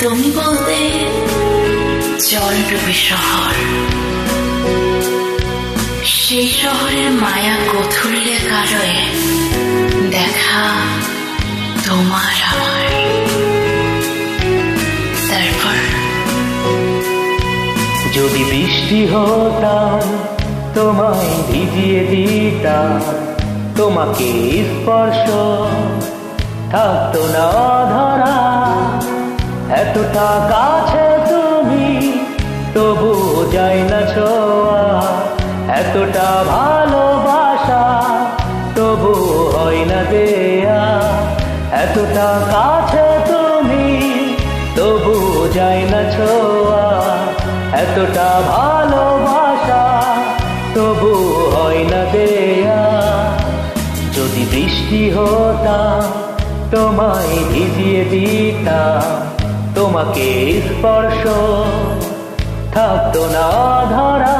তুমি বলতে জলডুবি শহর, সেই শহরের মায়া কথুল্যে কারয়ে দেখা তোমার আমার। তারপর যদি বৃষ্টি হতাম তোমায় ভিজিয়ে দিতাম, তোমাকে স্পর্শ থাকতো না ধরা। এতটা কাছে তুমি তবু যায় না ছোঁয়া, এতটা ভালোবাসা তবু হয় না দেয়া। এতটা কাছে তুমি তবু যায় না ছোঁয়া, এতটা ভালোবাসা তবু হয় না দেয়া। যদি বৃষ্টি হতাম তোমায় ভিজিয়ে দিতাম, তোমাকে স্পর্শ থাকতো না ধরা।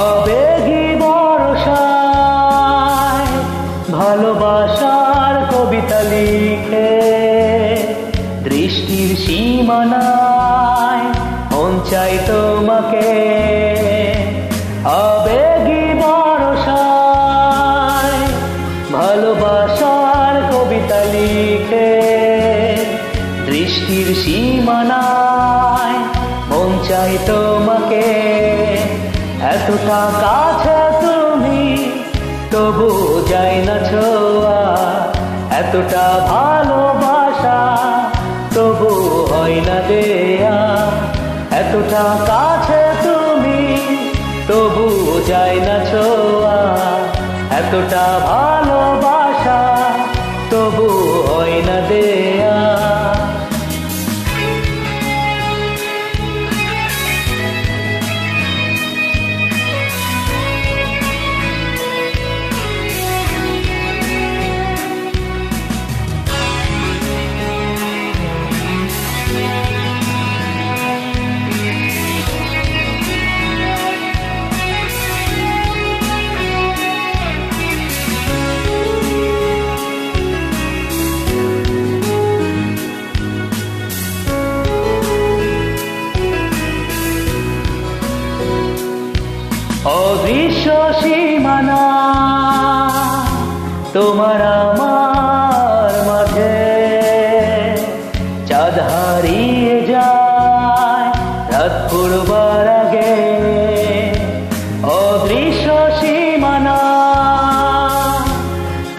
আবেগী বর্ষায় ভালোবাসার কবিতা লিখে, দৃষ্টির সীমানায় মন চাই তোমাকে। আবেগী বর্ষায় ভালোবাসার কবিতা লিখে, দৃষ্টির সীমানায় মন চাই তোমাকে। এতটা কাছে তুমি তবু যায় না ছোঁয়া, এতটা ভালোবাসা তবু হয় না দেয়া। এতটা কাছে তুমি তবু যায় না ছোঁয়া, এতটা ভালোবাসা তবু হয় না দেয়া। অদৃশ্য সীমানা তোমার আমার মাঝে, চাঁদ হারিয়ে যায় রাত পূর্বার আগে। অদৃশ্য সীমানা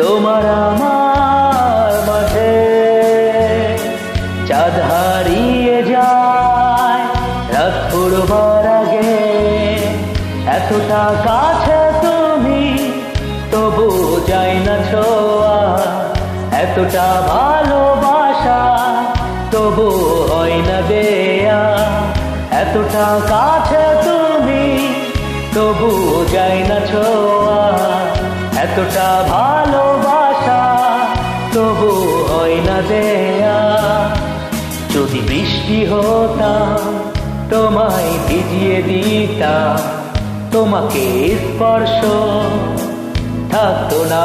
তোমার আমার মাঝে, চাঁদ হারিয়ে যায় রাত পূর্বার আগে। এতটা কাছে তুমি তবু যায় না ছোঁয়া, এতটা ভালোবাসা তবু হয় না দেয়া। এতটা কাছে তুমি তবু যায় না ছোঁয়া, এতটা ভালোবাসা তবু হয় না দেয়া। যদি বৃষ্টি হতাম তোমায় ভিজিয়ে দিতাম, তোমাকে স্পর্শ থাকতো না